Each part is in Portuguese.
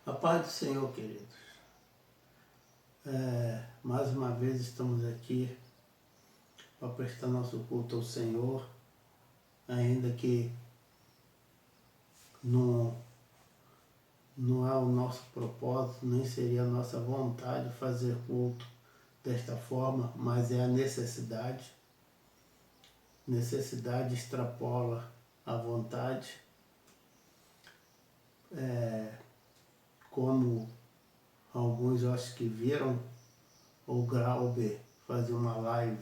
A paz do Senhor, queridos. Mais uma vez estamos aqui para prestar nosso culto ao Senhor, ainda que não é o nosso propósito, nem seria a nossa vontade fazer culto desta forma, mas é a necessidade. Necessidade extrapola a vontade. Como alguns eu acho que viram o Grauber fazer uma live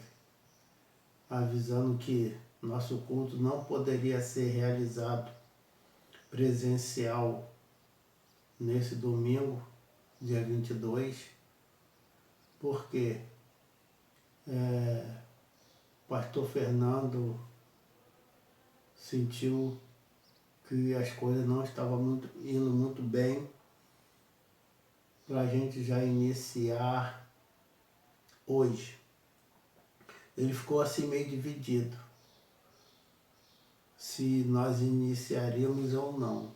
avisando que nosso culto não poderia ser realizado presencial nesse domingo, dia 22, porque o pastor Fernando sentiu que as coisas não estavam indo muito bem para a gente já iniciar hoje. Ele ficou assim meio dividido se nós iniciaríamos ou não.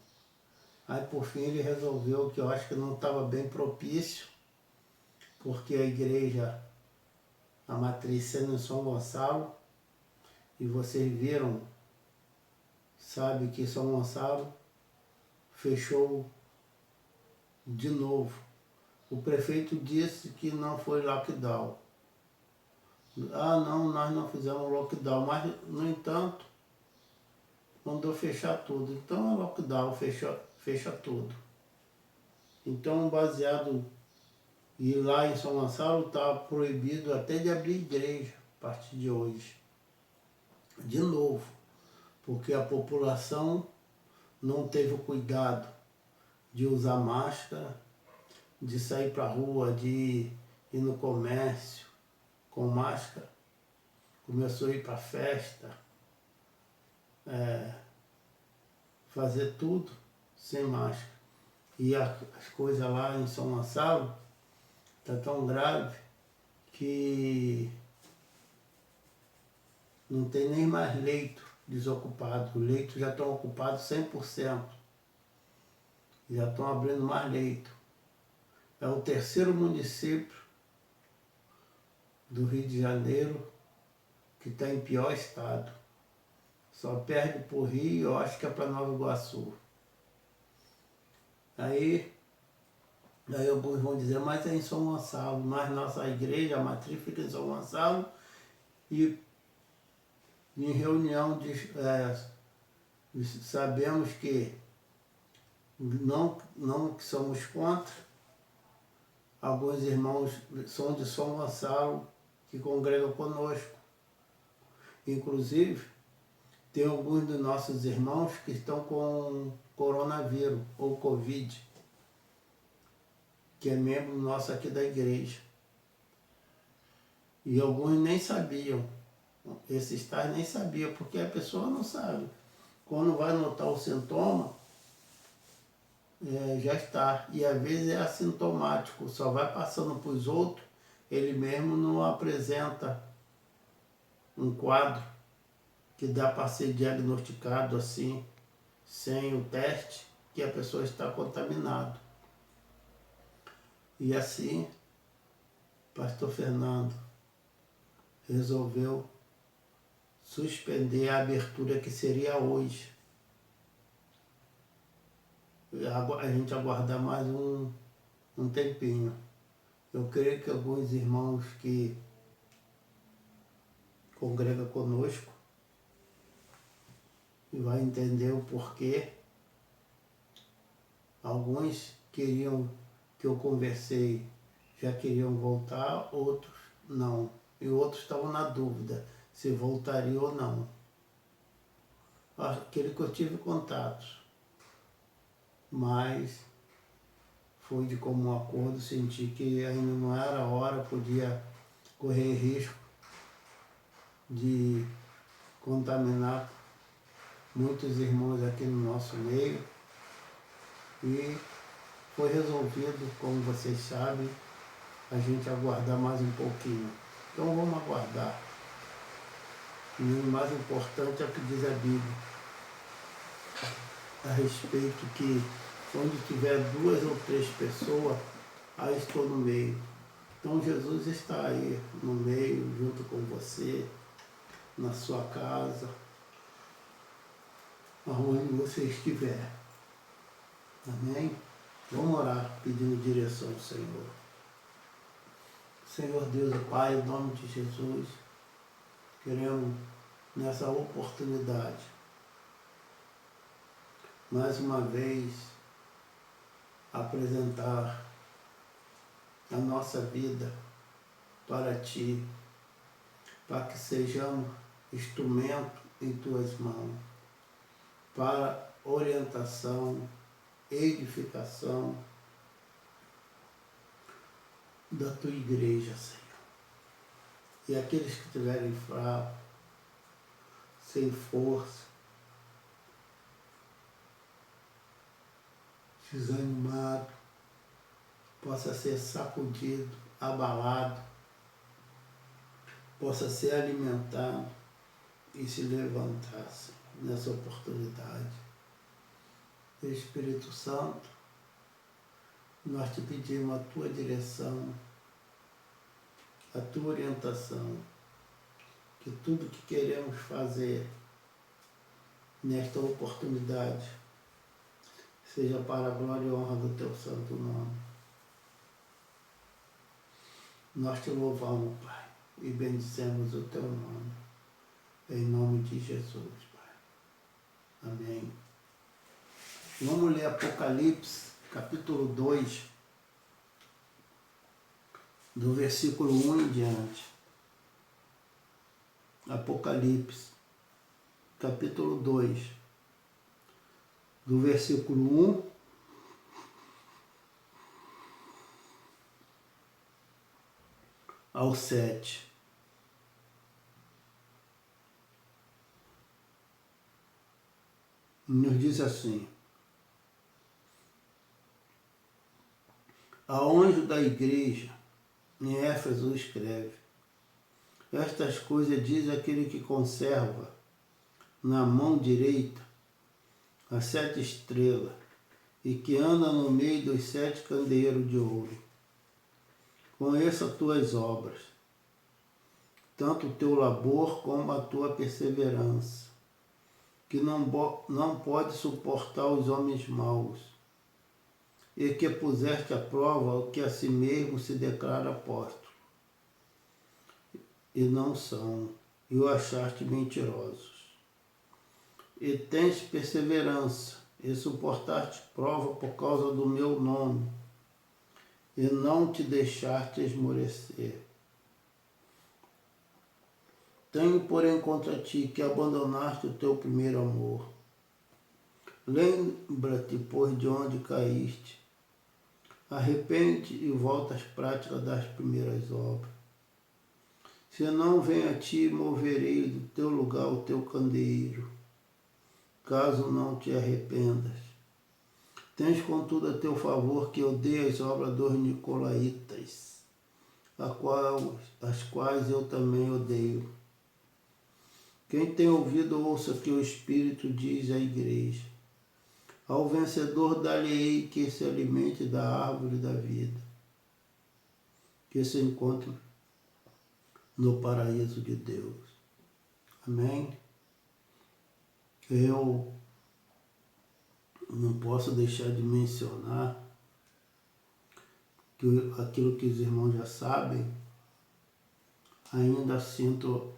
Aí por fim ele resolveu que eu acho que não estava bem propício, porque a igreja, a matriz sendo em São Gonçalo, e vocês viram, sabe que São Gonçalo fechou de novo. O prefeito disse que não foi lockdown. Não, nós não fizemos lockdown, mas no entanto mandou fechar tudo. Então é lockdown, fecha tudo. Então, baseado, e lá em São Gonçalo está proibido até de abrir igreja a partir de hoje. De novo, porque a população não teve o cuidado de usar máscara, de sair para a rua, de ir no comércio com máscara. Começou a ir para festa, fazer tudo sem máscara. E as coisas lá em São Gonçalo está tão grave que não tem nem mais leito desocupado. Os leitos já estão ocupados 100%. Já estão abrindo mais leito. É o terceiro município do Rio de Janeiro que está em pior estado. Só perde para o Rio, eu acho que é para Nova Iguaçu. Aí alguns vão dizer, mas é em São Gonçalo, mas nossa igreja, a matriz fica em São Gonçalo, e em reunião sabemos que não que somos contra, alguns irmãos são de São Gonçalo que congregam conosco. Inclusive, tem alguns dos nossos irmãos que estão com coronavírus ou Covid, que é membro nosso aqui da igreja. E alguns nem sabiam, esses tais nem sabiam, porque a pessoa não sabe. Quando vai notar o sintoma, já está. E às vezes é assintomático, só vai passando para os outros, ele mesmo não apresenta um quadro que dá para ser diagnosticado assim, sem o teste, que a pessoa está contaminada. E assim, pastor Fernando resolveu suspender a abertura que seria hoje. A gente aguardar mais um tempinho. Eu creio que alguns irmãos que congregam conosco vai entender o porquê. Alguns queriam que eu conversei, já queriam voltar, outros não. E outros estavam na dúvida se voltaria ou não. Aquele que eu tive contatos, mas foi de comum acordo, senti que ainda não era a hora, podia correr risco de contaminar muitos irmãos aqui no nosso meio. E foi resolvido, como vocês sabem, a gente aguardar mais um pouquinho. Então vamos aguardar. E o mais importante é o que diz a Bíblia a respeito que Onde tiver 2 ou 3 pessoas, aí estou no meio. Então Jesus está aí no meio, junto com você, na sua casa, aonde você estiver. Amém? Vamos orar pedindo direção ao Senhor. Senhor Deus e Pai, em nome de Jesus, queremos nessa oportunidade, mais uma vez, apresentar a nossa vida para Ti, para que sejamos instrumento em Tuas mãos, para orientação, edificação da Tua igreja, Senhor. E aqueles que estiverem fracos, sem força, desanimado, possa ser sacudido, abalado, possa ser alimentado e se levantar, Senhor, nessa oportunidade. Espírito Santo, nós te pedimos a tua direção, a tua orientação, que tudo que queremos fazer nesta oportunidade seja para a glória e honra do teu santo nome. Nós te louvamos, Pai, e bendizemos o teu nome, em nome de Jesus, Pai. Amém. Vamos ler Apocalipse, capítulo 2, do versículo 1 em diante. Apocalipse, capítulo 2, do versículo 1 ao 7. Nos diz assim: ao anjo da igreja em Éfeso escreve: estas coisas diz aquele que conserva na mão direita as 7 estrelas e que anda no meio dos 7 candeeiros de ouro. Conheça as tuas obras, tanto o teu labor como a tua perseverança, que não pode suportar os homens maus, e que puseste à prova o que a si mesmo se declara apóstolo, e não são, e o achaste mentirosos. E tens perseverança, e suportaste prova por causa do meu nome, e não te deixaste esmorecer. Tenho, porém, contra ti que abandonaste o teu primeiro amor. Lembra-te, pois, de onde caíste. Arrepende e volta às práticas das primeiras obras. Se não vem a ti, moverei do teu lugar o teu candeeiro, caso não te arrependas. Tens, contudo, a teu favor que odeia as obras dos nicolaítas, as quais eu também odeio. Quem tem ouvido, ouça o que o Espírito diz à igreja. Ao vencedor dar-lhe-ei que se alimente da árvore da vida, que se encontre no paraíso de Deus. Amém? Eu não posso deixar de mencionar que aquilo que os irmãos já sabem, ainda sinto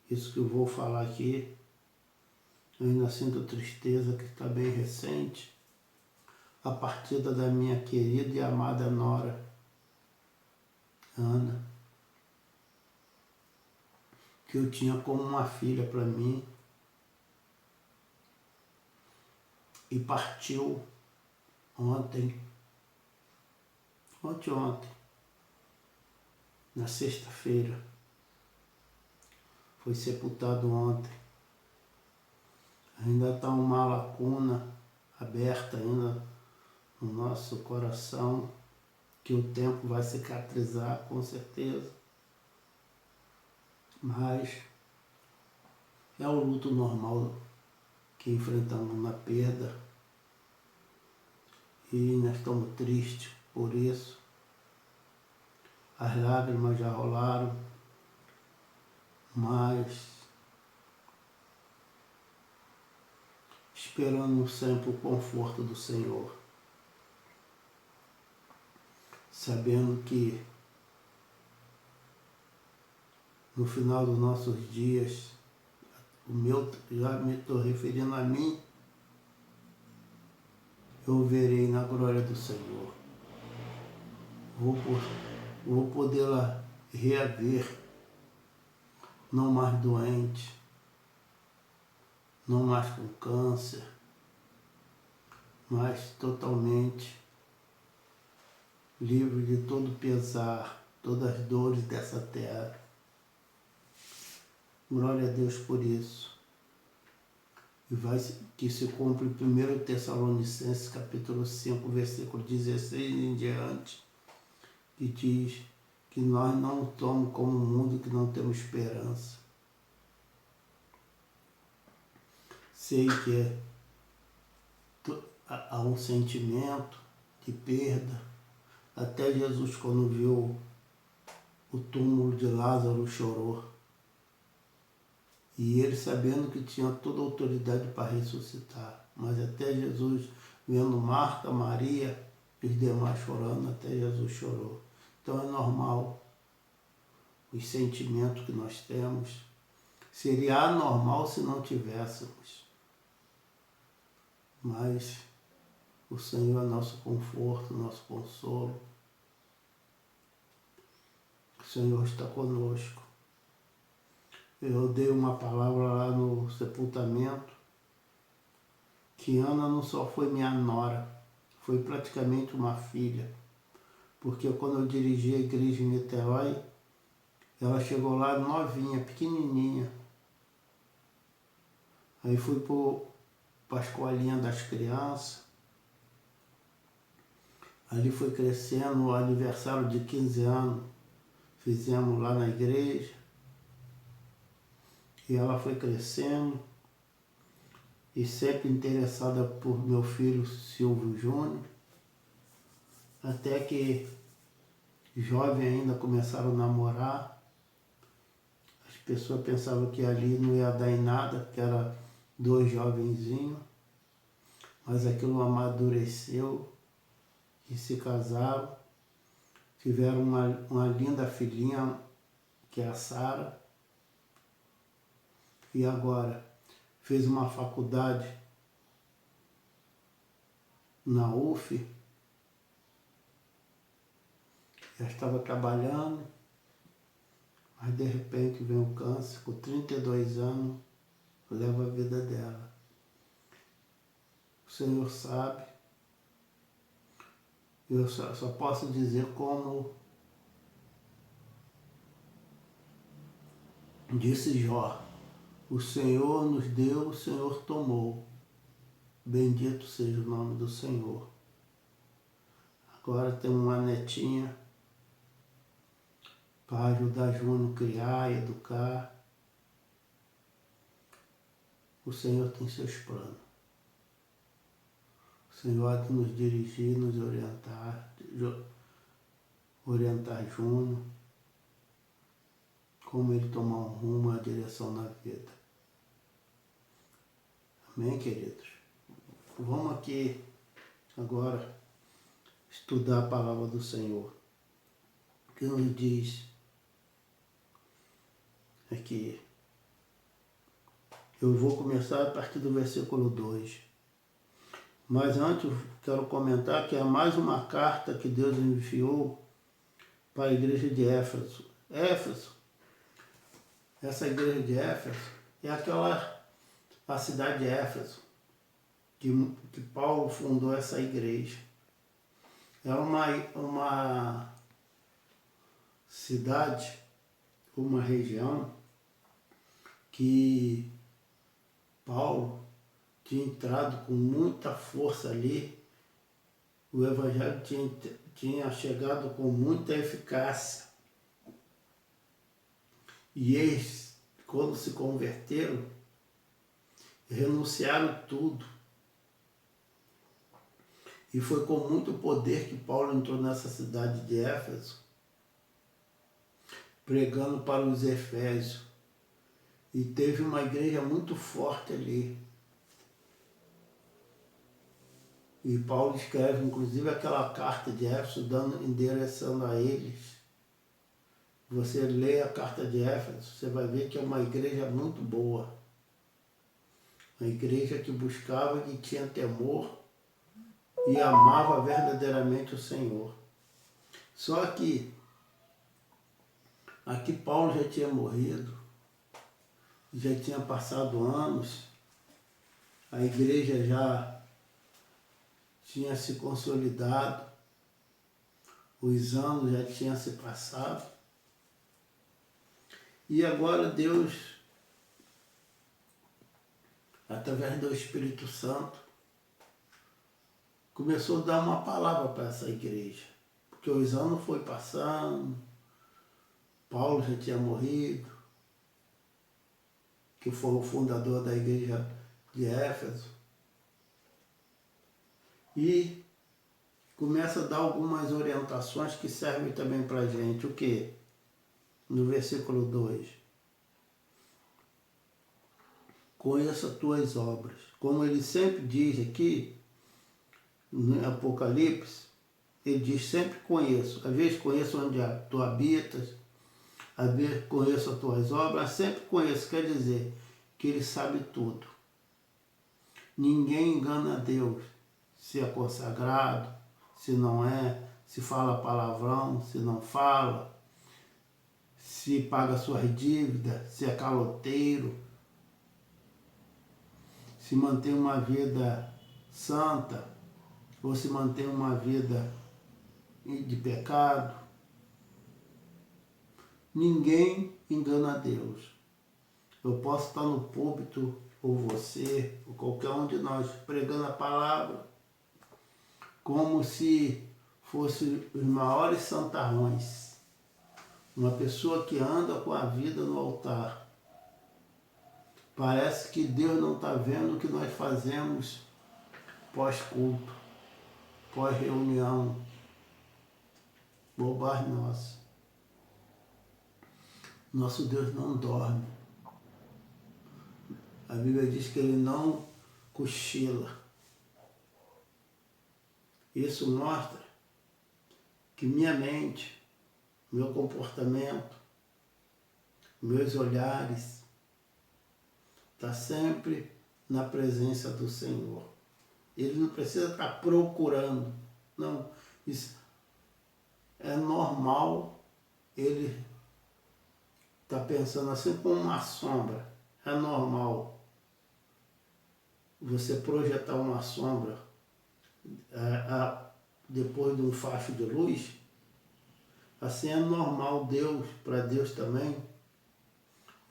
isso que eu vou falar aqui, eu ainda sinto tristeza que está bem recente, a partida da minha querida e amada nora, Ana, que eu tinha como uma filha para mim, e partiu ontem, na sexta-feira. Foi sepultado ontem. Ainda está uma lacuna aberta ainda no nosso coração, que o tempo vai cicatrizar com certeza. Mas é o luto normal que enfrentamos na perda. e nós estamos tristes por isso. As lágrimas já rolaram, mas esperando sempre o conforto do Senhor, sabendo que no final dos nossos dias, já me estou referindo a mim, eu verei na glória do Senhor. Vou poder lá reaver, não mais doente, não mais com câncer, mas totalmente livre de todo pesar, todas as dores dessa terra. Glória a Deus por isso. E vai que se cumpre 1 Tessalonicenses capítulo 5, versículo 16 em diante, que diz que nós não somos como o mundo, que não temos esperança. Sei que há um sentimento de perda. Até Jesus, quando viu o túmulo de Lázaro, chorou. E ele, sabendo que tinha toda a autoridade para ressuscitar, mas até Jesus, vendo Marta, Maria e os demais chorando, até Jesus chorou. Então é normal os sentimentos que nós temos. Seria anormal se não tivéssemos. Mas o Senhor é nosso conforto, nosso consolo. O Senhor está conosco. Eu dei uma palavra lá no sepultamento, que Ana não só foi minha nora, foi praticamente uma filha. Porque quando eu dirigi a igreja em Niterói, ela chegou lá novinha, pequenininha. Aí fui para a escolinha das crianças. Ali foi crescendo, o aniversário de 15 anos, fizemos lá na igreja. E ela foi crescendo e sempre interessada por meu filho Silvio Júnior, até que jovem ainda começaram a namorar. As pessoas pensavam que ali não ia dar em nada, porque era 2 jovenzinhos, mas aquilo amadureceu e se casaram. Tiveram uma linda filhinha, que é a Sara. E agora fez uma faculdade na UF, já estava trabalhando, mas de repente vem o câncer, com 32 anos, leva a vida dela. O Senhor sabe, eu só posso dizer como disse Jó: o Senhor nos deu, o Senhor tomou. Bendito seja o nome do Senhor. Agora tem uma netinha para ajudar Júnior a criar e educar. O Senhor tem seus planos. O Senhor há de nos dirigir, nos orientar Júnior, como ele tomar um rumo, a direção na vida. Amém, queridos? Vamos aqui agora estudar a palavra do Senhor, que nos diz aqui. Eu vou começar a partir do versículo 2. Mas antes eu quero comentar que há mais uma carta que Deus enviou para a igreja de Éfeso. Essa igreja de Éfeso é a cidade de Éfeso, que Paulo fundou essa igreja. É uma cidade, uma região que Paulo tinha entrado com muita força ali, o evangelho tinha chegado com muita eficácia. E eles, quando se converteram, renunciaram tudo E foi com muito poder que Paulo entrou nessa cidade de Éfeso, pregando para os Efésios. E teve uma igreja muito forte ali. E Paulo escreve, inclusive, aquela carta de Éfeso, endereçando a eles. Você lê a carta de Éfeso, você vai ver que é uma igreja muito boa. Uma igreja que buscava, que tinha temor e amava verdadeiramente o Senhor. Só que aqui Paulo já tinha morrido, já tinha passado anos, a igreja já tinha se consolidado, os anos já tinham se passado. E agora Deus, através do Espírito Santo, começou a dar uma palavra para essa igreja. Porque os anos foram passando, Paulo já tinha morrido, que foi o fundador da igreja de Éfeso. E começa a dar algumas orientações que servem também para a gente. O quê? No versículo 2. Conheça tuas obras. Como ele sempre diz aqui, no Apocalipse, ele diz sempre conheço. Às vezes conheço onde tu habitas, às vezes conheço as tuas obras, sempre conheço. Quer dizer que ele sabe tudo. Ninguém engana a Deus. Se é consagrado, se não é, se fala palavrão, se não fala, se paga suas dívidas, se é caloteiro, se mantém uma vida santa ou se mantém uma vida de pecado. Ninguém engana a Deus. Eu posso estar no púlpito, ou você, ou qualquer um de nós, pregando a palavra, como se fosse os maiores santarrões. Uma pessoa que anda com a vida no altar. Parece que Deus não está vendo o que nós fazemos pós-culto, pós-reunião. Bobagem nossa. Nosso Deus não dorme. A Bíblia diz que ele não cochila. Isso mostra que minha mente, meu comportamento, meus olhares, está sempre na presença do Senhor. Ele não precisa estar procurando. Não, isso é normal. Ele está pensando assim como uma sombra. É normal você projetar uma sombra depois de um facho de luz. Assim é normal Deus, para Deus também,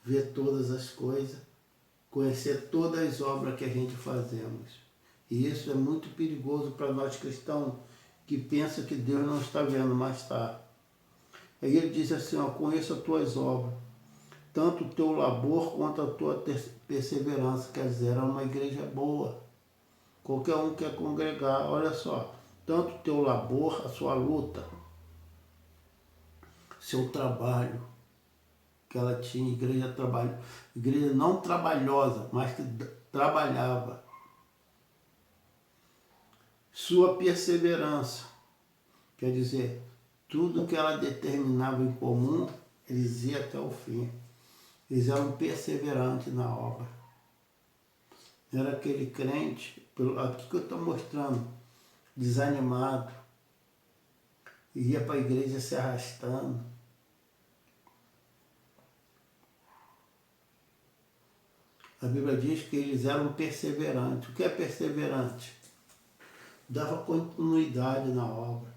ver todas as coisas, conhecer todas as obras que a gente fazemos. E isso é muito perigoso para nós cristãos que pensam que Deus não está vendo, mas está. Aí ele diz assim, ó, conheça as tuas obras, tanto o teu labor quanto a tua perseverança. Quer dizer, é uma igreja boa. Qualquer um quer congregar, olha só, tanto o teu labor, a sua luta, seu trabalho, que ela tinha, igreja não trabalhosa, mas que trabalhava. Sua perseverança, quer dizer, tudo que ela determinava em comum, eles iam até o fim. Eles eram perseverantes na obra. Era aquele crente, aqui que eu estou mostrando, desanimado, ia para a igreja se arrastando. A Bíblia diz que eles eram perseverantes. O que é perseverante? Dava continuidade na obra.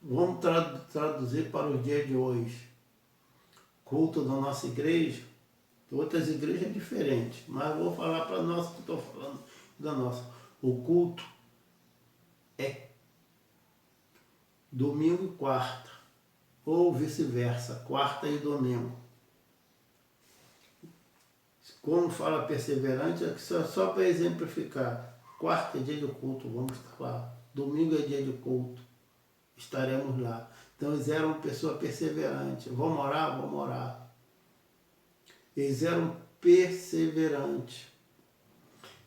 Vamos traduzir para o dia de hoje. Culto da nossa igreja, outras igrejas diferentes, mas vou falar para nós que estou falando da nossa. O culto é domingo e quarta, ou vice-versa, quarta e domingo. Como fala perseverante, é só para exemplificar. Quarta é dia de culto, vamos estar lá. domingo é dia de culto, estaremos lá. Então eles eram pessoas perseverantes. Vamos orar? Vamos orar. Eles eram perseverantes.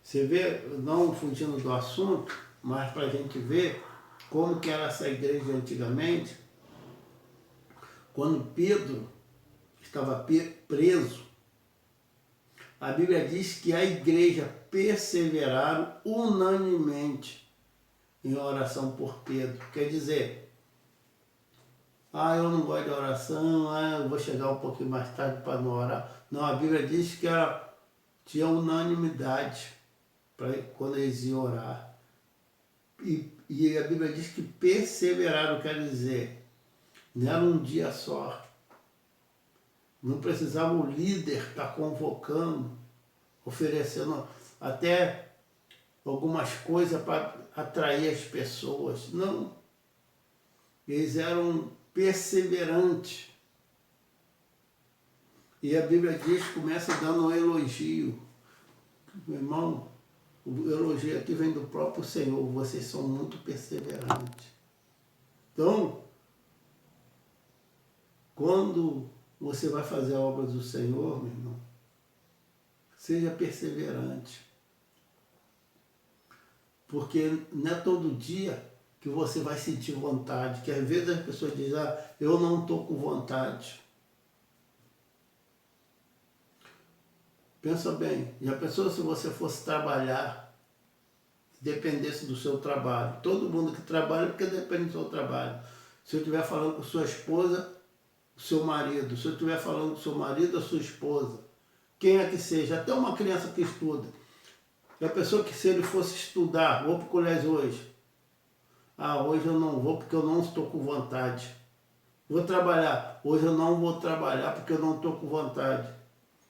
Você vê, não fugindo do assunto, mas para a gente ver como que era essa igreja antigamente, quando Pedro estava preso, a Bíblia diz que a igreja perseveraram unanimemente em oração por Pedro. Quer dizer, eu não gosto de oração, eu vou chegar um pouquinho mais tarde para não orar. Não, a Bíblia diz que tinha unanimidade quando eles iam orar. E a Bíblia diz que perseveraram, quer dizer, não era um dia só. Não precisava o líder estar convocando, oferecendo até algumas coisas para atrair as pessoas. Não. Eles eram perseverantes. E a Bíblia diz, começa dando um elogio. Meu irmão, o elogio aqui vem do próprio Senhor. Vocês são muito perseverantes. Então, quando você vai fazer a obra do Senhor, meu irmão, seja perseverante. Porque não é todo dia que você vai sentir vontade. Que às vezes as pessoas dizem, eu não estou com vontade. Pensa bem, já pensou se você fosse trabalhar, dependesse do seu trabalho? Todo mundo que trabalha porque depende do seu trabalho. Se eu estiver falando com sua esposa, o seu marido. Se eu estiver falando com o seu marido, a sua esposa. Quem é que seja, até uma criança que estuda. E a pessoa que se ele fosse estudar, vou para o colégio hoje. Hoje eu não vou porque eu não estou com vontade. Vou trabalhar. Hoje eu não vou trabalhar porque eu não estou com vontade.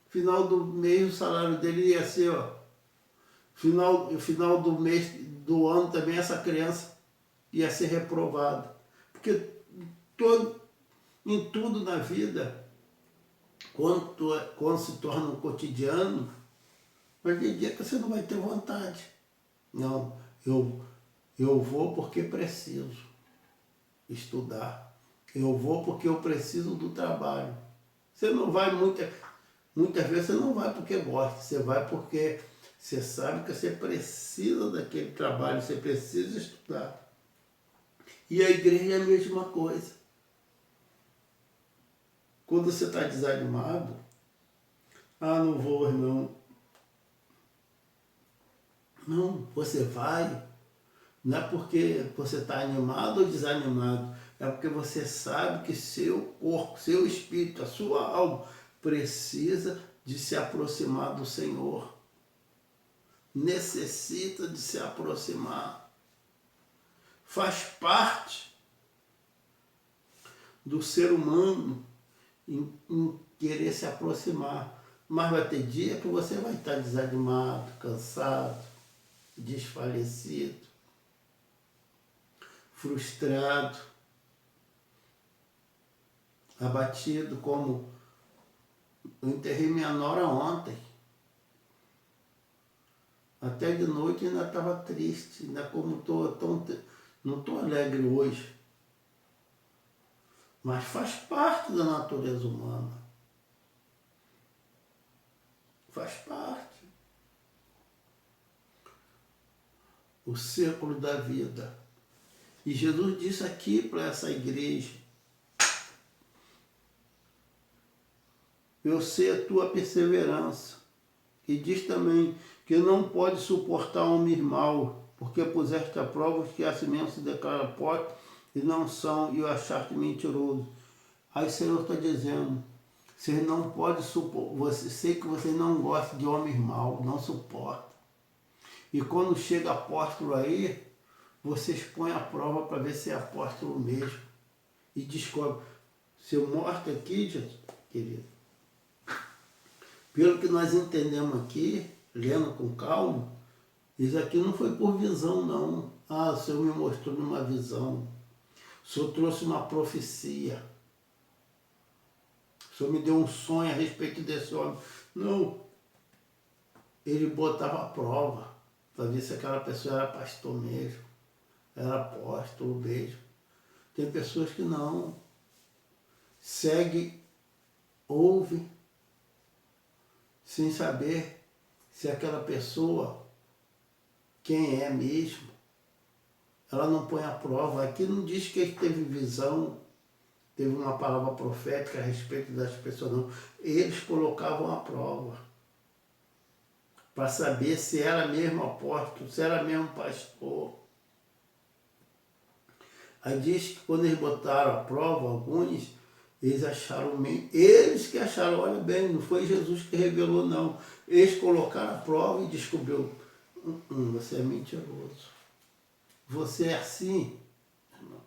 Final do mês o salário dele ia ser, final do mês, do ano também essa criança ia ser reprovada. Porque em tudo na vida, quando se torna um cotidiano, vai ter dia que você não vai ter vontade. Não, eu vou porque preciso estudar. Eu vou porque eu preciso do trabalho. Você não vai muitas vezes você não vai porque gosta, você vai porque você sabe que você precisa daquele trabalho, você precisa estudar. E a igreja é a mesma coisa. Quando você está desanimado, não vou, irmão. Não, você vai, não é porque você está animado ou desanimado, é porque você sabe que seu corpo, seu espírito, a sua alma precisa de se aproximar do Senhor. Necessita de se aproximar. Faz parte do ser humano em querer se aproximar. Mas vai ter dia que você vai estar desanimado, cansado, desfalecido, frustrado, abatido, como eu enterrei minha nora ontem. Até de noite ainda estava triste, ainda como não estou alegre hoje. Mas faz parte da natureza humana. Faz parte. O círculo da vida. E Jesus disse aqui para essa igreja, eu sei a tua perseverança. E diz também que não pode suportar homem mau, porque puseste a prova os que a si mesmo se declaram fortes e não são, e o achaste mentiroso. Aí o Senhor está dizendo, vocês não podem suportar, sei que vocês não gostam de homens maus, não suportam. E quando chega apóstolo aí, vocês põem a prova para ver se é apóstolo mesmo. E descobre. Se eu mostro aqui, gente, querido, pelo que nós entendemos aqui, lendo com calma, isso aqui não foi por visão, não. O Senhor me mostrou numa visão. O Senhor trouxe uma profecia. O Senhor me deu um sonho a respeito desse homem. Não. Ele botava a prova para ver se aquela pessoa era pastor mesmo. era apóstolo mesmo. Tem pessoas que não. Segue, ouve, sem saber se aquela pessoa, quem é mesmo, ela não põe à prova. Aqui não diz que ele teve visão, teve uma palavra profética a respeito das pessoas, não. Eles colocavam à prova para saber se era mesmo apóstolo, se era mesmo pastor. Aí diz que quando eles botaram à prova, alguns, eles acharam meio, eles que acharam, olha bem, não foi Jesus que revelou, não. Eles colocaram à prova e descobriu, você é mentiroso. Você é assim, irmão.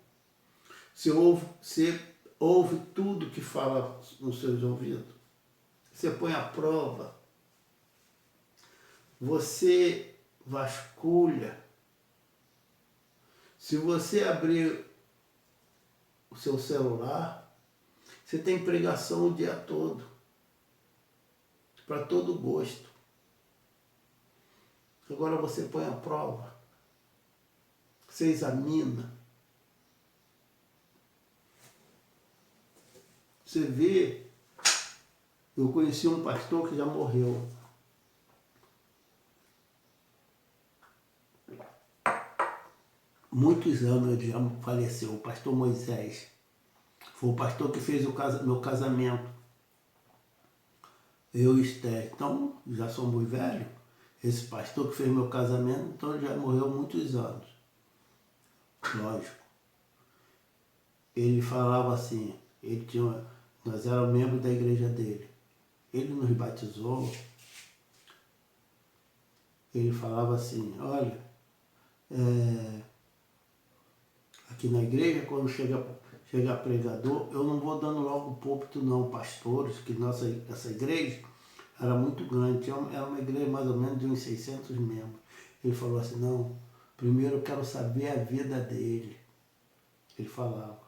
Você ouve tudo que fala nos seus ouvidos. Você põe à prova. Você vasculha. Se você abrir o seu celular, você tem pregação o dia todo. Para todo gosto. Agora você põe à prova. Você examina. Você vê. Eu conheci um pastor que já morreu. Muitos anos ele já faleceu, o pastor Moisés. Foi o pastor que fez meu casamento. Eu e Esther. Então, já sou muito velho. Esse pastor que fez meu casamento, então ele já morreu há muitos anos. Lógico. Ele falava assim, nós éramos membros da igreja dele. Ele nos batizou. Ele falava assim, olha, aqui na igreja, quando chega pregador, eu não vou dando logo o púlpito não, pastores, que essa igreja era muito grande, era uma igreja mais ou menos de uns 600 membros. Ele falou assim, não, primeiro eu quero saber a vida dele. Ele falava,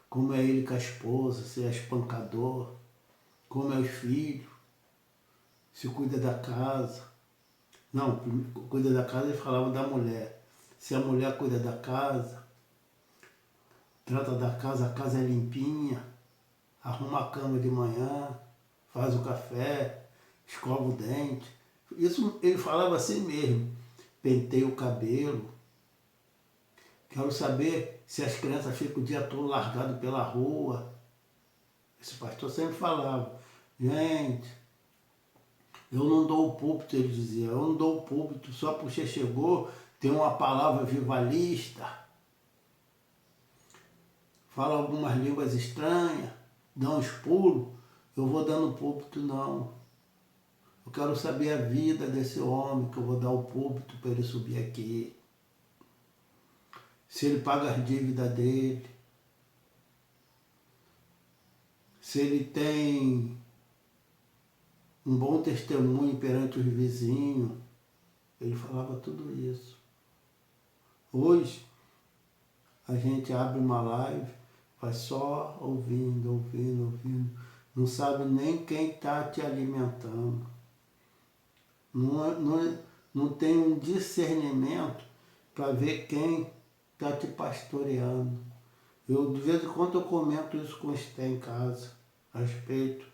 como é ele com a esposa, se é espancador, como é os filhos, se cuida da casa. Não, cuida da casa, ele falava da mulher. Se a mulher cuida da casa, trata da casa, a casa é limpinha, arruma a cama de manhã, faz o café, escova o dente. Isso ele falava assim mesmo. Penteia o cabelo. Quero saber se as crianças ficam o dia todo largadas pela rua. Esse pastor sempre falava, gente, eu não dou o púlpito, ele dizia, eu não dou o púlpito, só porque você chegou, tem uma palavra vivalista, fala algumas línguas estranhas, dá uns pulos, eu vou dando púlpito não. Eu quero saber a vida desse homem, que eu vou dar o púlpito para ele subir aqui. Se ele paga as dívidas dele. Se ele tem um bom testemunho perante os vizinhos. Ele falava tudo isso. Hoje, a gente abre uma live, vai só ouvindo. Não sabe nem quem está te alimentando. Não tem um discernimento para ver quem está te pastoreando. De vez em quando eu comento isso com o Esté em casa, a respeito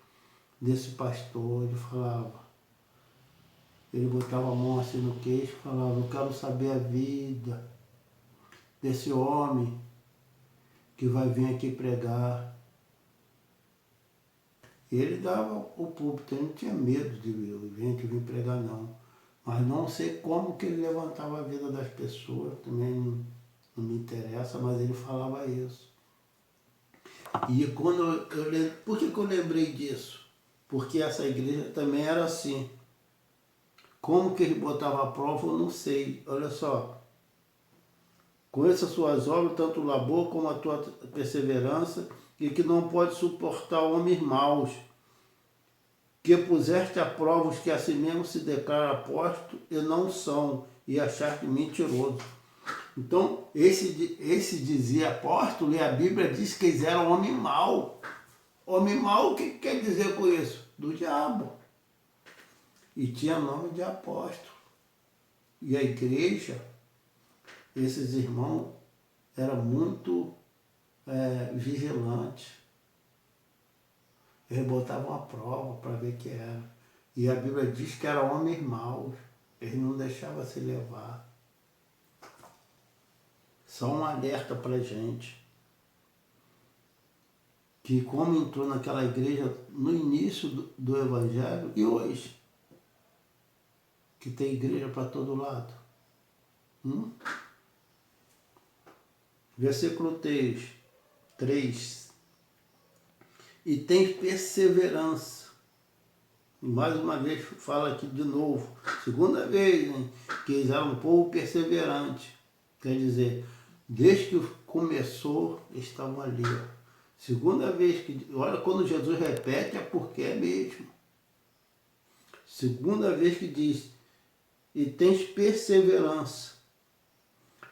desse pastor. Ele falava, ele botava a mão assim no queixo e falava, eu quero saber a vida desse homem que vai vir aqui pregar. Ele dava o púlpito, ele não tinha medo de gente vir pregar não. Mas não sei como que ele levantava a vida das pessoas, também não me interessa, mas ele falava isso. E quando por que eu lembrei disso? Porque essa igreja também era assim. Como que ele botava a prova, eu não sei. Olha só. Conheça as suas obras, tanto o labor como a tua perseverança, e que não pode suportar homens maus, que puseste a prova os que a si mesmo se declaram apóstolos e não são, e achaste mentiroso. Então, esse dizia apóstolo, e a Bíblia diz que eles eram homem mau. Homem mau, o que quer dizer com isso? Do diabo. E tinha nome de apóstolo. E a igreja esses irmãos eram muito vigilantes. Eles botavam a prova para ver que era. E a Bíblia diz que eram homens maus. Eles não deixavam se levar. Só um alerta para a gente. Que como entrou naquela igreja no início do Evangelho e hoje, que tem igreja para todo lado. Versículo 3. E tem perseverança. Mais uma vez fala aqui de novo. Segunda vez, hein, que eles eram um povo perseverante. Quer dizer, desde que começou, estavam ali. Segunda vez que... Olha, quando Jesus repete, é porque é mesmo. Segunda vez que diz, e tens perseverança.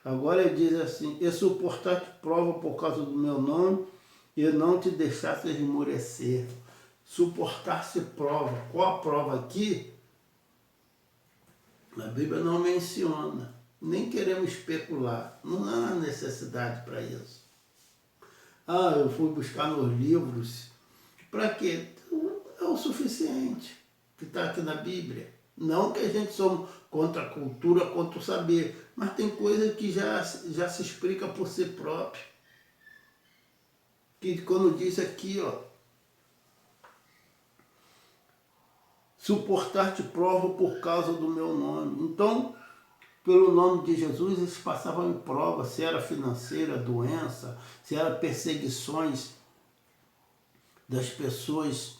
Agora ele diz assim, e suportaste prova por causa do meu nome, e não te deixaste esmorecer. Suportar-se prova. Qual a prova aqui? A Bíblia não menciona. Nem queremos especular. Não há necessidade para isso. Eu fui buscar nos livros. Para quê? É o suficiente que está aqui na Bíblia. Não que a gente somos contra a cultura, contra o saber. Mas tem coisa que já se explica por si próprio. Que quando diz aqui, suportar-te prova por causa do meu nome. Então, pelo nome de Jesus, eles passavam em prova, se era financeira, doença, se era perseguições das pessoas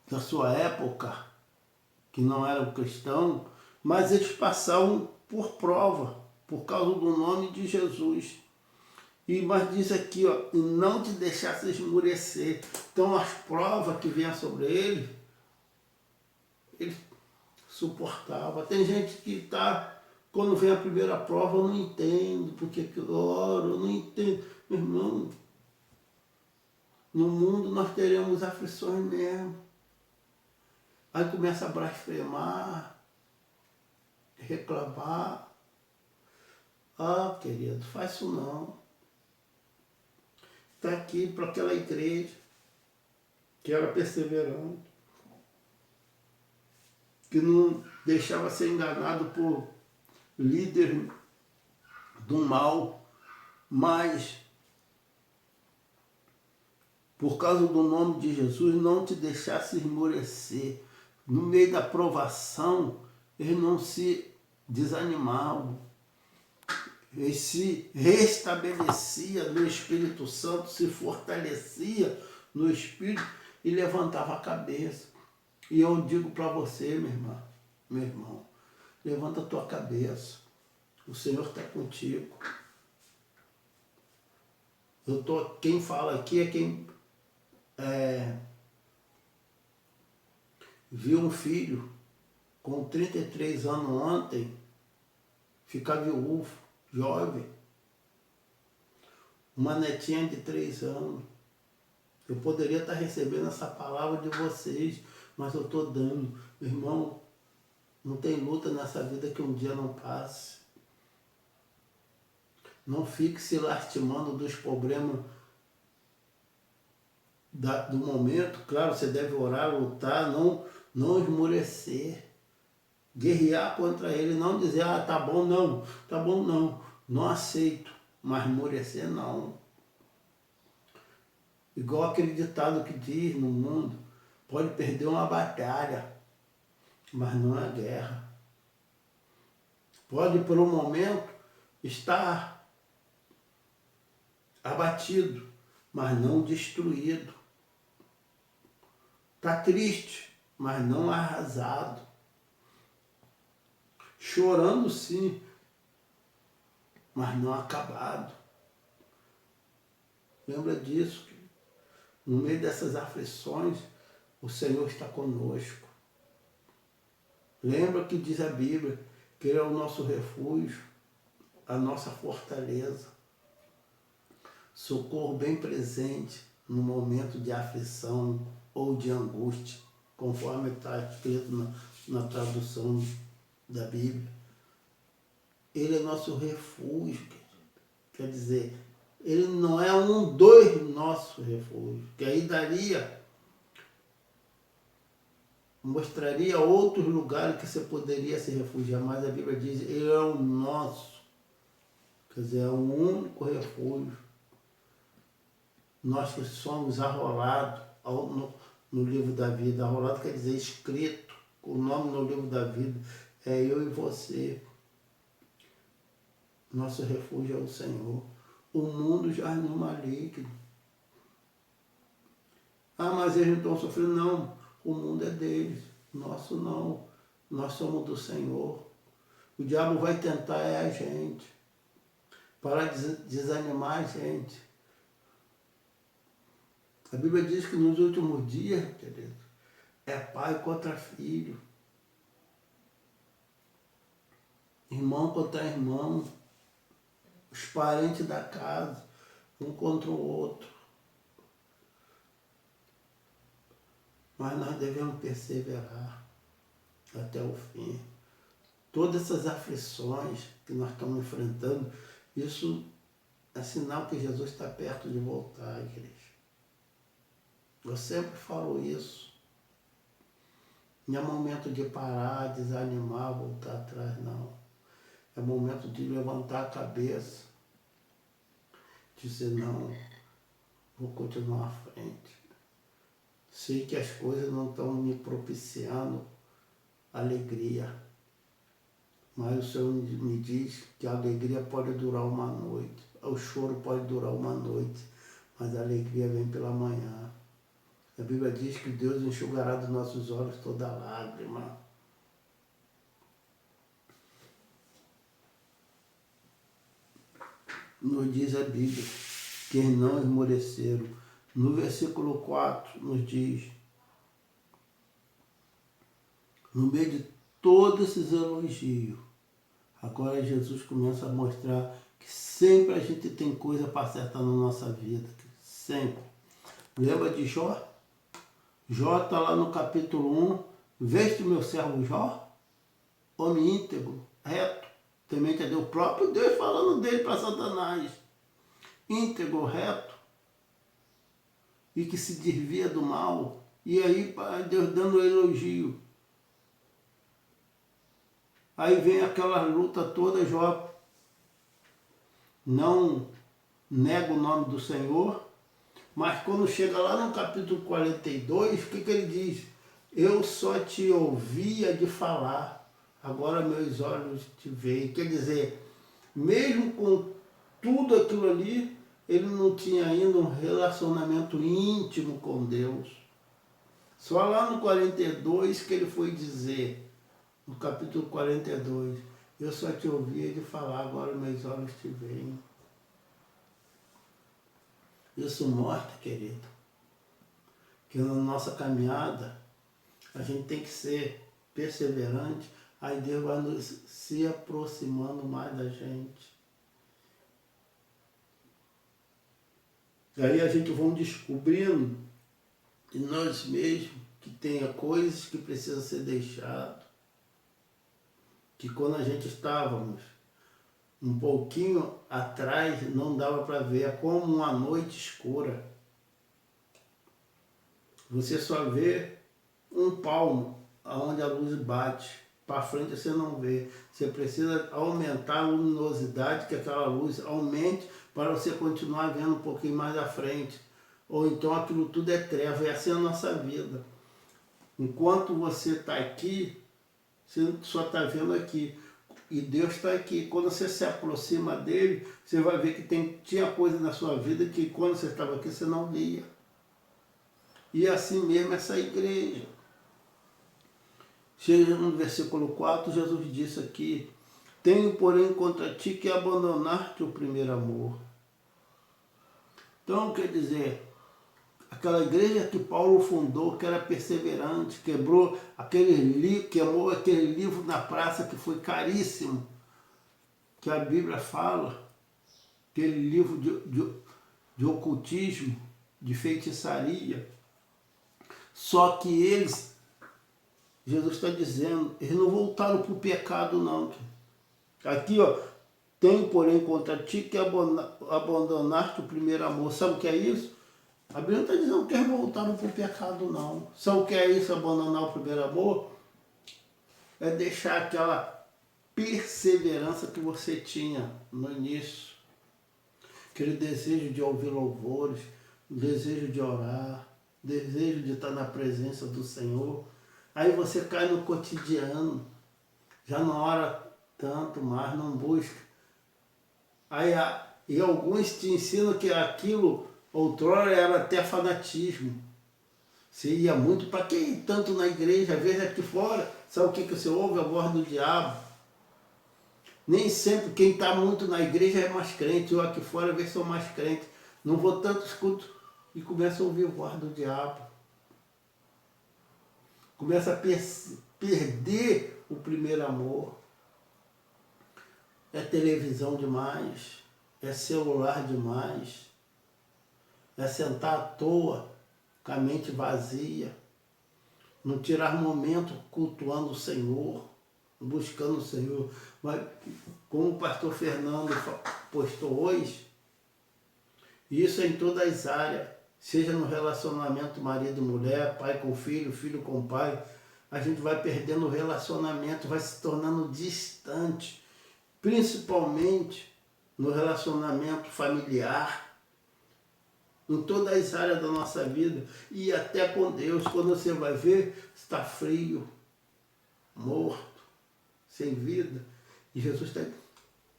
da sua época, que não eram cristãos, mas eles passavam por prova, por causa do nome de Jesus. Mas diz aqui, e não te deixasse esmorecer. Então, as provas que vinham sobre ele suportava. Tem gente que quando vem a primeira prova, eu não entendo, porque que eu oro, eu não entendo. Meu irmão, no mundo nós teremos aflições mesmo. Aí começa a blasfemar, reclamar. Querido, faz isso não. Está aqui para aquela igreja que era perseverante, que não deixava ser enganado por líder do mal, mas por causa do nome de Jesus não te deixasse esmorecer. No meio da provação, eles não se desanimavam. Ele se restabelecia no Espírito Santo, se fortalecia no Espírito e levantava a cabeça. E eu digo para você, meu irmão, levanta a tua cabeça. O Senhor está contigo. Quem fala aqui é quem viu um filho com 33 anos ontem ficar viúvo, jovem. Uma netinha de 3 anos. Eu poderia estar recebendo essa palavra de vocês, mas eu estou dando. Irmão, não tem luta nessa vida que um dia não passe. Não fique se lastimando dos problemas do momento. Claro, você deve orar, lutar, não esmorecer. Guerrear contra ele, não dizer, tá bom não, não aceito, mas esmorecer não. Igual aquele ditado que diz no mundo, pode perder uma batalha, mas não é guerra. Pode por um momento estar abatido, mas não destruído. Está triste, mas não arrasado. Chorando sim, mas não acabado. Lembra disso? No meio dessas aflições, o Senhor está conosco. Lembra que diz a Bíblia que Ele é o nosso refúgio, a nossa fortaleza. Socorro bem presente no momento de aflição ou de angústia, conforme está escrito na tradução da Bíblia. Ele é nosso refúgio, querido. Quer dizer, ele não é um dos nossos refúgios, que aí mostraria outros lugares que você poderia se refugiar, mas a Bíblia diz, ele é o nosso. Quer dizer, é o único refúgio. Nós que somos arrolados no livro da vida. Arrolado quer dizer escrito, o nome no livro da vida. É eu e você. Nosso refúgio é o Senhor. O mundo jaz no maligno. Ah, mas eles não estão sofrendo. Não, o mundo é deles. Nosso não. Nós somos do Senhor. O diabo vai tentar a gente. Para desanimar a gente. A Bíblia diz que nos últimos dias, querido, é pai contra filho. Irmão contra irmão. Os parentes da casa, um contra o outro. Mas nós devemos perseverar até o fim. Todas essas aflições que nós estamos enfrentando, isso é sinal que Jesus está perto de voltar, igreja. Eu sempre falo isso. Não é momento de parar, desanimar, voltar atrás, não. É momento de levantar a cabeça, dizer, não, vou continuar à frente. Sei que as coisas não estão me propiciando alegria, mas o Senhor me diz que a alegria pode durar uma noite, o choro pode durar uma noite, mas a alegria vem pela manhã. A Bíblia diz que Deus enxugará dos nossos olhos toda lágrima. Nos diz a Bíblia que eles não esmoreceram. No versículo 4 nos diz, no meio de todos esses elogios, agora Jesus começa a mostrar que sempre a gente tem coisa para acertar na nossa vida. Sempre. Lembra de Jó? Jó está lá no capítulo 1. Veste o meu servo Jó, homem íntegro, reto, temente a Deus, o próprio Deus falando dele para Satanás. Íntegro, reto, e que se desvia do mal. E aí Deus dando elogio. Aí vem aquela luta toda, Jó não nega o nome do Senhor, mas quando chega lá no capítulo 42, o que ele diz? Eu só te ouvia de falar, agora meus olhos te veem. Quer dizer, mesmo com tudo aquilo ali, ele não tinha ainda um relacionamento íntimo com Deus. Só lá no 42 que ele foi dizer, no capítulo 42, eu só te ouvia de falar, agora meus olhos te veem. Isso mostra, querido, que na nossa caminhada a gente tem que ser perseverante, aí Deus vai nos se aproximando mais da gente. E aí a gente vai descobrindo em nós mesmos que tem coisas que precisam ser deixadas. Que quando a gente estávamos um pouquinho atrás, não dava para ver, é como uma noite escura. Você só vê um palmo onde a luz bate. Para frente você não vê. Você precisa aumentar a luminosidade, que aquela luz aumente para você continuar vendo um pouquinho mais à frente. Ou então aquilo tudo é treva, e assim é a nossa vida. Enquanto você está aqui, você só está vendo aqui. E Deus está aqui. Quando você se aproxima dele, você vai ver que tinha coisa na sua vida que quando você estava aqui você não via. E assim mesmo essa igreja. Chega no versículo 4, Jesus disse aqui, tenho porém contra ti que abandonar-te o primeiro amor. Então quer dizer, aquela igreja que Paulo fundou, que era perseverante, queimou aquele livro na praça que foi caríssimo, que a Bíblia fala, aquele livro de ocultismo, de feitiçaria. Só que eles, Jesus está dizendo, eles não voltaram para o pecado não. Aqui, ó, tenho, porém, contra ti que abandonaste o primeiro amor. Sabe o que é isso? A Bíblia não está dizendo que eles voltaram para o pecado, não. Sabe o que é isso, abandonar o primeiro amor? É deixar aquela perseverança que você tinha no início. Aquele desejo de ouvir louvores, desejo de orar, desejo de estar na presença do Senhor. Aí você cai no cotidiano, já não ora tanto mais, não busca. Aí, e alguns te ensinam que aquilo outrora era até fanatismo. Você ia muito, para que ir tanto na igreja? Às vezes aqui fora, sabe o que você ouve? A voz do diabo. Nem sempre quem está muito na igreja é mais crente. Eu aqui fora, às vezes sou mais crente. Não vou tanto, escuto e começo a ouvir a voz do diabo. Começa a perder o primeiro amor. É televisão demais, é celular demais, é sentar à toa, com a mente vazia, não tirar momento cultuando o Senhor, buscando o Senhor. Mas, como o pastor Fernando postou hoje, isso é em todas as áreas, seja no relacionamento marido e mulher, pai com filho, filho com pai, a gente vai perdendo o relacionamento, vai se tornando distante, principalmente no relacionamento familiar, em todas as áreas da nossa vida, e até com Deus. Quando você vai ver, está frio, morto, sem vida. E Jesus está...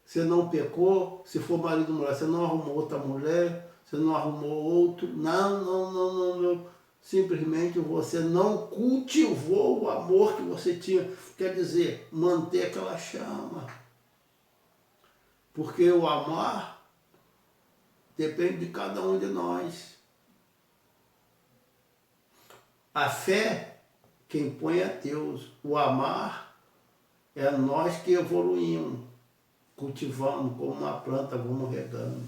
Você não pecou, se for marido ou mulher, você não arrumou outra mulher, você não arrumou outro, não. Simplesmente você não cultivou o amor que você tinha. Quer dizer, manter aquela chama. Porque o amar depende de cada um de nós. A fé, quem põe é Deus. O amar é nós que evoluímos, cultivamos como uma planta, vamos regando.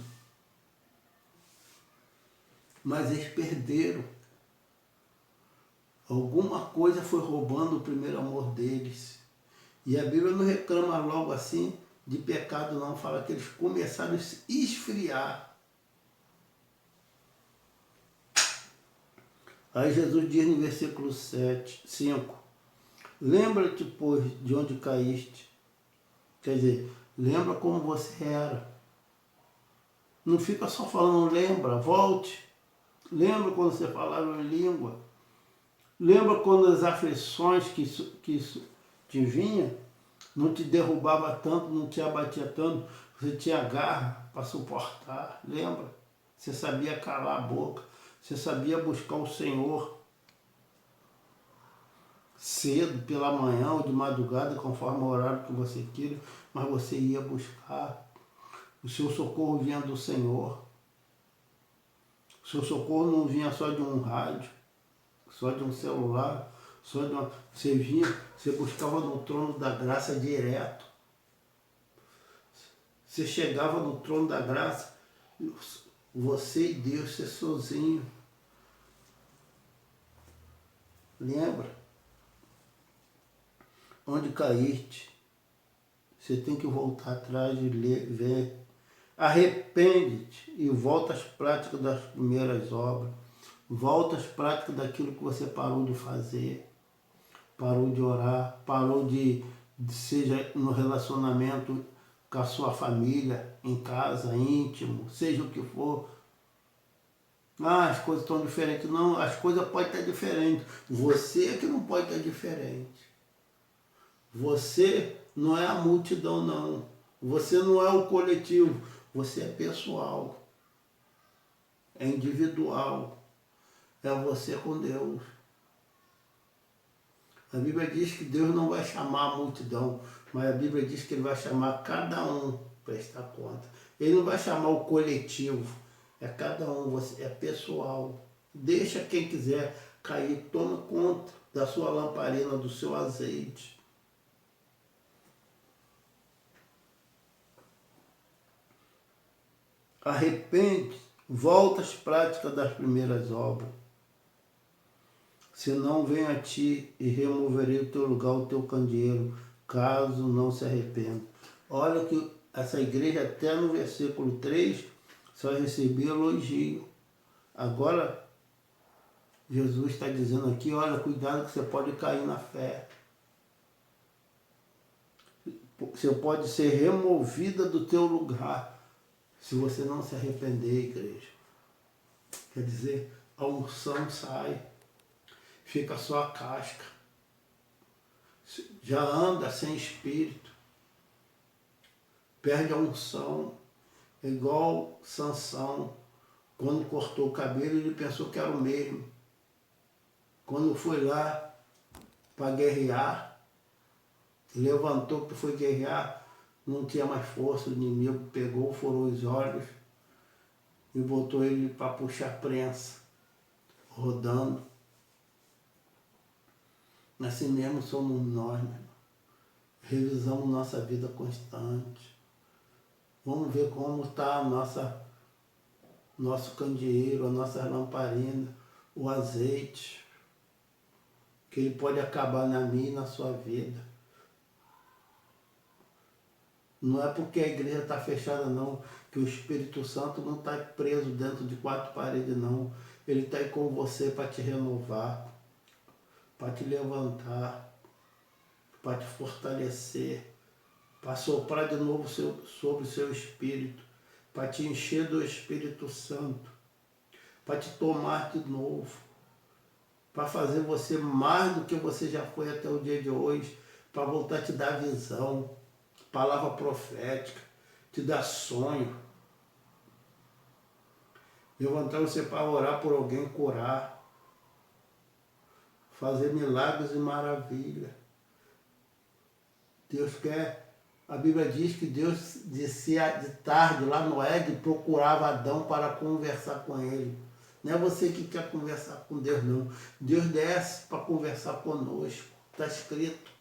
Mas eles perderam. Alguma coisa foi roubando o primeiro amor deles. E a Bíblia não reclama logo assim de pecado, não. Fala que eles começaram a se esfriar. Aí Jesus diz no versículo 5, lembra-te, pois, de onde caíste. Quer dizer, lembra como você era. Não fica só falando lembra, volte. Lembra quando você falava em língua. Lembra quando as aflições que isso te vinha, não te derrubava tanto, não te abatia tanto, você tinha garra para suportar. Lembra? Você sabia calar a boca. Você sabia buscar o Senhor cedo, pela manhã ou de madrugada, conforme o horário que você queira, mas você ia buscar. O seu socorro vinha do Senhor. O seu socorro não vinha só de um rádio, só de um celular, só de uma... Você vinha, você buscava no trono da graça direto. Você chegava no trono da graça, você e Deus, você sozinho. Lembra? Onde caíste, você tem que voltar atrás e ver. Arrepende-te e volta às práticas das primeiras obras. Volta às práticas daquilo que você parou de fazer. Parou de orar, parou seja no relacionamento com a sua família, em casa, íntimo, seja o que for. Ah, as coisas estão diferentes. Não, as coisas podem estar diferentes. Você é que não pode estar diferente. Você não é a multidão, não. Você não é o coletivo. Você é pessoal. É individual. É você com Deus. A Bíblia diz que Deus não vai chamar a multidão, mas a Bíblia diz que Ele vai chamar cada um para prestar conta. Ele não vai chamar o coletivo. É cada um, você é pessoal. Deixa quem quiser cair, toma conta da sua lamparina, do seu azeite. Arrepende, volta às práticas das primeiras obras. Senão venho a ti e removerei do teu lugar o teu candeeiro, caso não se arrependa. Olha que essa igreja até no versículo 3 só recebia elogio. Agora, Jesus está dizendo aqui, olha, cuidado que você pode cair na fé. Você pode ser removida do teu lugar se você não se arrepender, igreja. Quer dizer, a unção sai, fica só a casca. Já anda sem espírito, perde a unção. É igual Sansão, quando cortou o cabelo, ele pensou que era o mesmo. Quando foi lá para guerrear, levantou que foi guerrear, não tinha mais força, o inimigo pegou, furou os olhos e botou ele para puxar prensa, rodando. Assim mesmo somos nós, meu irmão. Revisamos nossa vida constante. Vamos ver como está nosso candeeiro, a nossa lamparina, o azeite, que ele pode acabar na minha e na sua vida. Não é porque a igreja está fechada, não, que o Espírito Santo não está preso dentro de 4 paredes, não. Ele está aí com você para te renovar, para te levantar, para te fortalecer, para soprar de novo sobre o seu espírito, para te encher do Espírito Santo, para te tomar de novo, para fazer você mais do que você já foi até o dia de hoje, para voltar a te dar visão, palavra profética, te dar sonho, levantar você para orar por alguém, curar, fazer milagres e maravilhas. Deus quer, a Bíblia diz que Deus descia de tarde lá no Éden, procurava Adão para conversar com ele. Não é você que quer conversar com Deus, não. Deus desce para conversar conosco. Está escrito.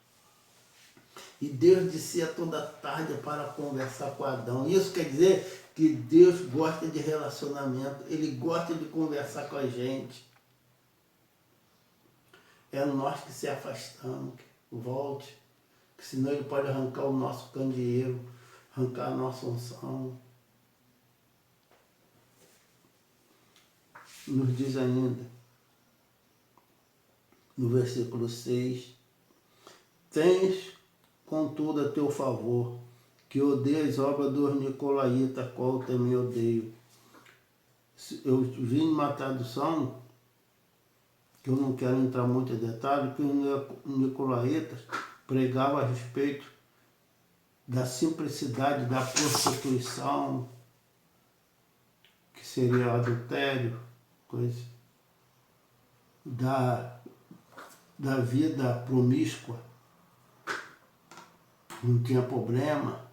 E Deus descia toda tarde para conversar com Adão. Isso quer dizer que Deus gosta de relacionamento. Ele gosta de conversar com a gente. É nós que se afastamos. Volte. Senão ele pode arrancar o nosso candeeiro, arrancar a nossa unção. Nos diz ainda, no versículo 6, tens, contudo, a teu favor, que odeia as obras dos nicolaítas, qual também odeio. Eu vi numa tradução, que eu não quero entrar muito em detalhe, que os nicolaítas pregavam a respeito da simplicidade da prostituição, que seria o adultério, coisa, da vida promíscua, não tinha problema.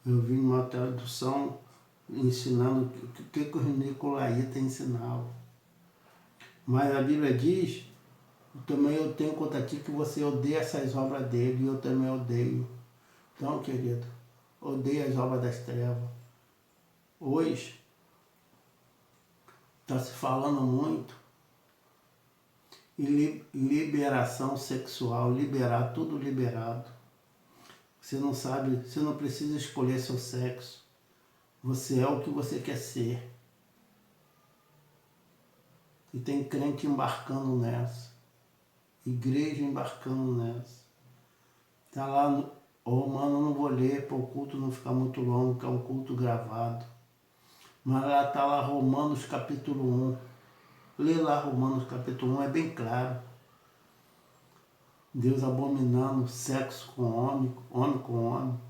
Eu vi uma tradução ensinando o que os nicolaítas ensinavam. Mas a Bíblia diz, também eu tenho contra ti que você odeia essas obras dele, e eu também odeio. Então, querido, odeia as obras das trevas. Hoje, está se falando muito em liberação sexual, liberar, tudo liberado. Você não sabe, você não precisa escolher seu sexo. Você é o que você quer ser. E tem crente embarcando nessa. Igreja embarcando nessa. Está lá, Romano, não vou ler para o culto não ficar muito longo, que é um culto gravado. Mas lá está lá Romanos capítulo 1. Lê lá Romanos capítulo 1, é bem claro. Deus abominando sexo com homem, homem com homem,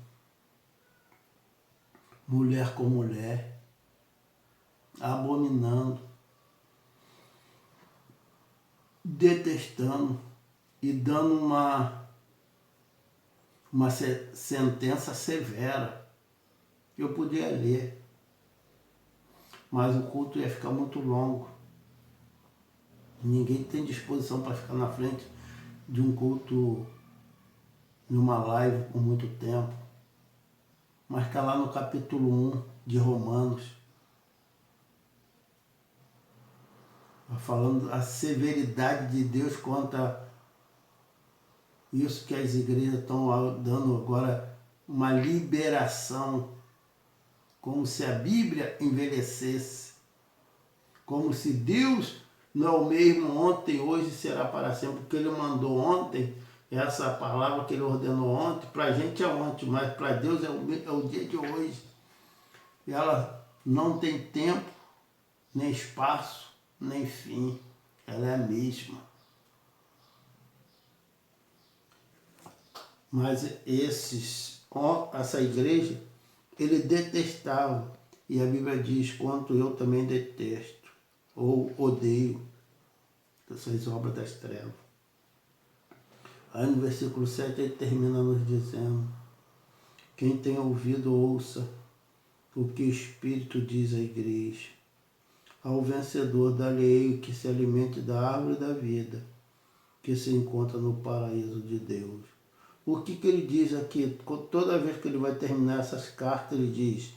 mulher com mulher, abominando, detestando e dando uma sentença severa. Eu podia ler, mas o culto ia ficar muito longo. Ninguém tem disposição para ficar na frente de um culto, numa live por muito tempo. Mas está lá no capítulo 1 de Romanos, falando a severidade de Deus contra Isso que as igrejas estão dando agora uma liberação, como se a Bíblia envelhecesse, como se Deus não é o mesmo ontem, hoje será para sempre, porque Ele mandou ontem, essa palavra que Ele ordenou ontem, para a gente é ontem, mas para Deus é o dia de hoje. E ela não tem tempo, nem espaço, nem fim, ela é a mesma. Mas essa igreja, ele detestava. E a Bíblia diz, quanto eu também detesto, ou odeio, essas obras das trevas. Aí no versículo 7 ele termina nos dizendo, quem tem ouvido, ouça o que o Espírito diz à igreja. Ao vencedor dá-lhe que se alimente da árvore da vida, que se encontra no paraíso de Deus. O que ele diz aqui? Toda vez que ele vai terminar essas cartas, ele diz,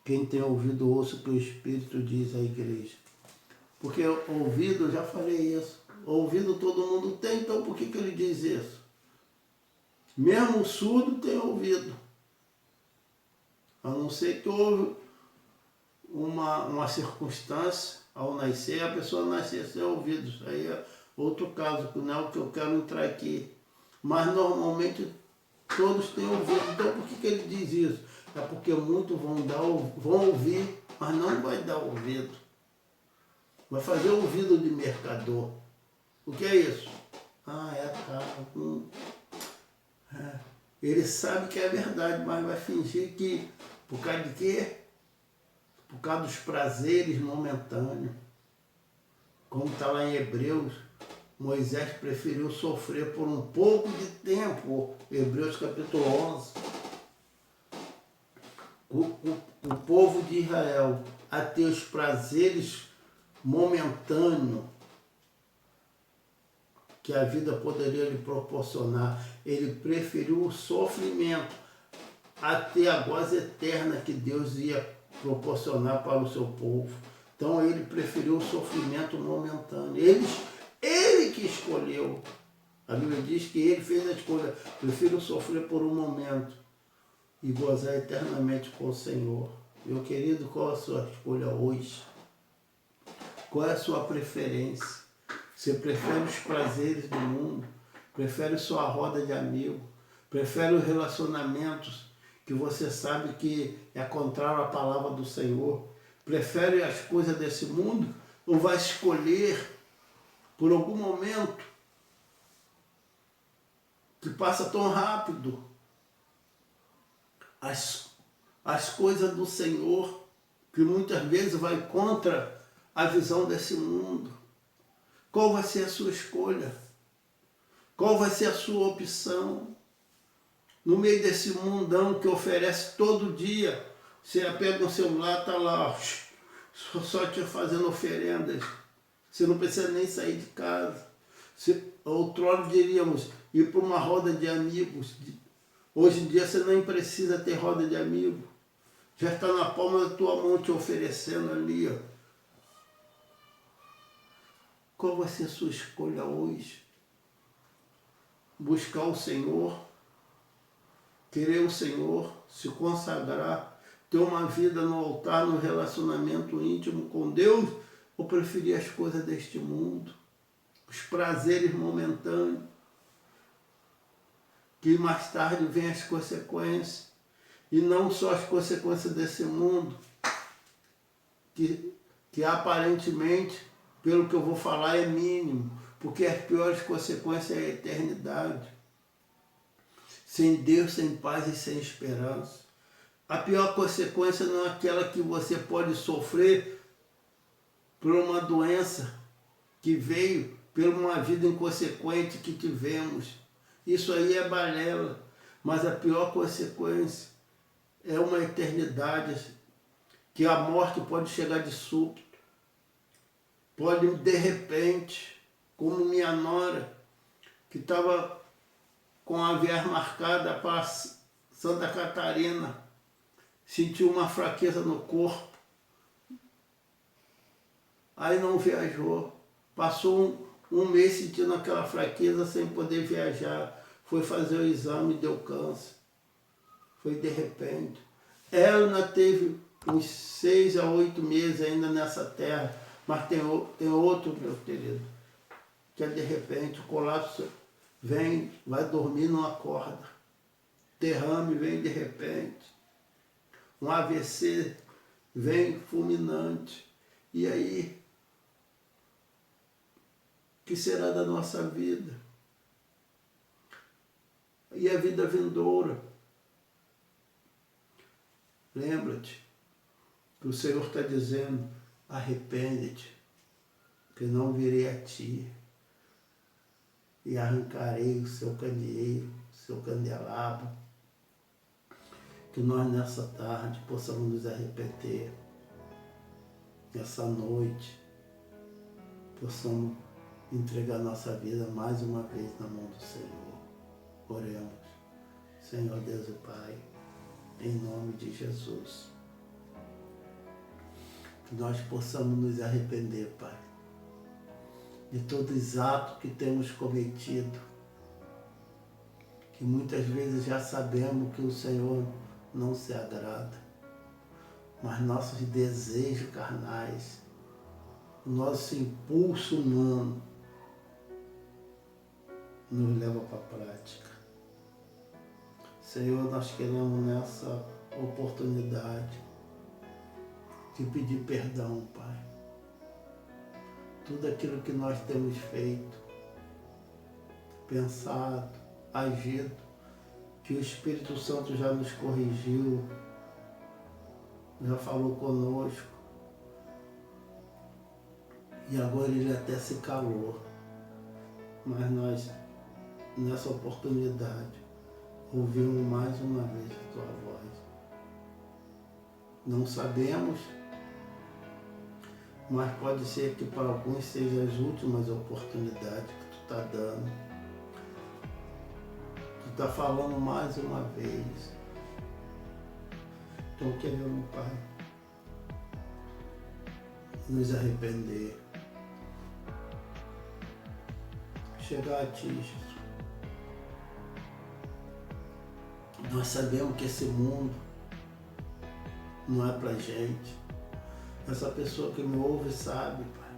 quem tem ouvido, ouça o que o Espírito diz à igreja. Porque ouvido, eu já falei isso, ouvido todo mundo tem, então por que ele diz isso? Mesmo o surdo tem ouvido. A não ser que houve uma circunstância, ao nascer, a pessoa nascer sem ouvidos. Aí é outro caso, que não é o que eu quero entrar aqui. Mas normalmente todos têm ouvido. Então por que ele diz isso? É porque muitos vão ouvir, mas não vai dar ouvido. Vai fazer ouvido de mercador. O que é isso? Caro. Ele sabe que é verdade, mas vai fingir que, por causa de quê? Por causa dos prazeres momentâneos. Como está lá em Hebreus, Moisés preferiu sofrer por um pouco de tempo. Hebreus capítulo 11. O povo de Israel, a ter os prazeres momentâneos que a vida poderia lhe proporcionar, ele preferiu o sofrimento a ter a goza eterna que Deus ia proporcionar para o seu povo. Então ele preferiu o sofrimento momentâneo. Ele que escolheu. A Bíblia diz que ele fez a escolha. Prefiro sofrer por um momento e gozar eternamente com o Senhor. Meu querido, qual a sua escolha hoje? Qual é a sua preferência? Você prefere os prazeres do mundo? Prefere sua roda de amigos? Prefere os relacionamentos que você sabe que é contrário à palavra do Senhor? Prefere as coisas desse mundo? Ou vai escolher por algum momento que passa tão rápido as coisas do Senhor, que muitas vezes vai contra a visão desse mundo? Qual vai ser a sua escolha? Qual vai ser a sua opção? No meio desse mundão que oferece todo dia, você pega o celular, está lá, só te fazendo oferendas. Você não precisa nem sair de casa. Outrora diríamos, ir para uma roda de amigos. Hoje em dia você nem precisa ter roda de amigos. Já está na palma da tua mão te oferecendo ali. Ó. Qual vai ser a sua escolha hoje? Buscar o Senhor, querer o Senhor, se consagrar, ter uma vida no altar, no relacionamento íntimo com Deus, ou preferir as coisas deste mundo, os prazeres momentâneos, que mais tarde vêm as consequências, e não só as consequências desse mundo, que aparentemente, pelo que eu vou falar, é mínimo, porque as piores consequências é a eternidade. Sem Deus, sem paz e sem esperança. A pior consequência não é aquela que você pode sofrer por uma doença que veio, por uma vida inconsequente que tivemos. Isso aí é balela, mas a pior consequência é uma eternidade que a morte pode chegar de súbito, pode de repente, como minha nora, que estava com a viagem marcada para Santa Catarina, sentiu uma fraqueza no corpo, aí não viajou, passou um mês sentindo aquela fraqueza sem poder viajar, Foi fazer o exame e deu câncer. Foi de repente. Ela ainda teve uns 6 a 8 meses ainda nessa terra, mas tem outro, meu querido, que é de repente, o colapso vem, vai dormir, não acorda. Derrame vem de repente. Um AVC vem fulminante. E aí, o que será da nossa vida? E a vida vindoura? Lembra-te que o Senhor está dizendo, arrepende-te, que não virei a ti e arrancarei o seu candeeiro, o seu candelabro. Que nós nessa tarde possamos nos arrepender, nessa noite possamos entregar nossa vida mais uma vez na mão do Senhor. Oremos. Senhor Deus e Pai, em nome de Jesus, que nós possamos nos arrepender, Pai, de todos os atos que temos cometido, que muitas vezes já sabemos que o Senhor não se agrada, mas nossos desejos carnais, nosso impulso humano nos leva para a prática. Senhor, nós queremos nessa oportunidade te pedir perdão, Pai. Tudo aquilo que nós temos feito, pensado, agido, que o Espírito Santo já nos corrigiu, já falou conosco, e agora ele até se calou. Mas nós, nessa oportunidade, ouvimos mais uma vez a tua voz. Não sabemos, mas pode ser que para alguns sejam as últimas oportunidades que tu está dando. Tu está falando mais uma vez. Então queremos, Pai, nos arrepender. Chegar a Ti, Jesus. Nós sabemos que esse mundo não é pra gente. Essa pessoa que me ouve sabe, Pai,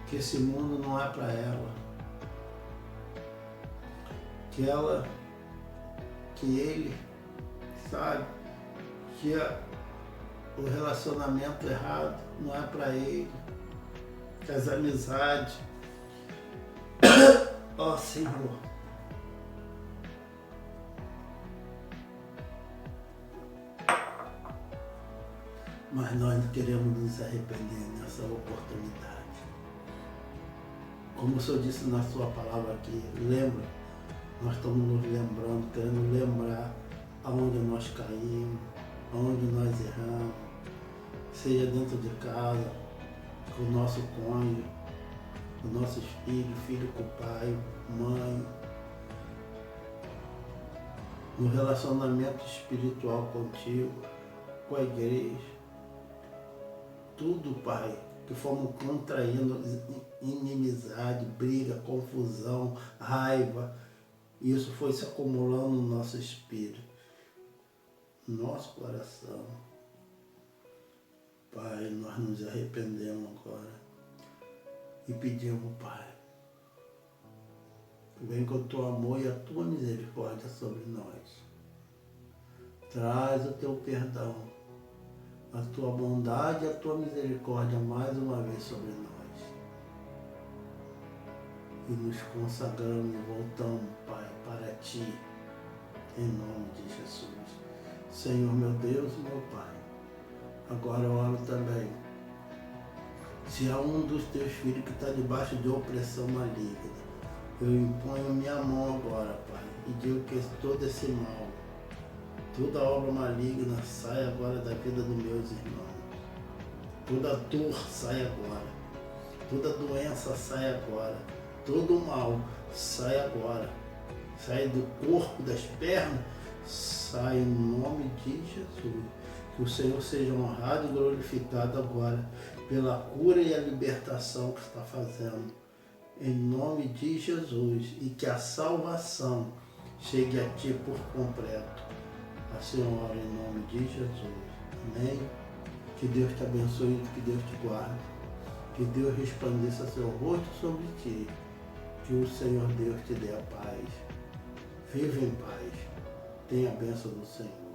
que esse mundo não é para ela. Que ele sabe que o relacionamento errado não é para ele. Que as amizades, ó Senhor, mas nós queremos nos arrepender nessa oportunidade. Como o Senhor disse na sua palavra aqui, lembra, nós estamos nos lembrando, querendo lembrar aonde nós caímos, aonde nós erramos, seja dentro de casa, com o nosso cônjuge, com nossos filhos, filho com o pai, mãe, no relacionamento espiritual contigo, com a igreja. Tudo, Pai, que fomos contraindo inimizade, briga, confusão, raiva, isso foi se acumulando no nosso espírito, no nosso coração. Pai, nós nos arrependemos agora e pedimos, Pai, vem com o teu amor e a tua misericórdia sobre nós. Traz o teu perdão, a tua bondade e a tua misericórdia mais uma vez sobre nós. E nos consagramos e voltamos, Pai, para Ti, em nome de Jesus. Senhor, meu Deus e meu Pai, agora eu oro também. Se há um dos teus filhos que está debaixo de opressão maligna, eu imponho minha mão agora, Pai, e digo que todo esse mal, toda obra maligna sai agora da vida dos meus irmãos. Toda dor sai agora. Toda doença sai agora. Todo mal sai agora. Sai do corpo, das pernas, sai em nome de Jesus. Que o Senhor seja honrado e glorificado agora pela cura e a libertação que está fazendo em nome de Jesus, e que a salvação chegue a ti por completo. A Senhora, em nome de Jesus. Amém? Que Deus te abençoe, que Deus te guarde, que Deus resplandeça seu rosto sobre ti, que o Senhor Deus te dê a paz. Viva em paz. Tenha a bênção do Senhor.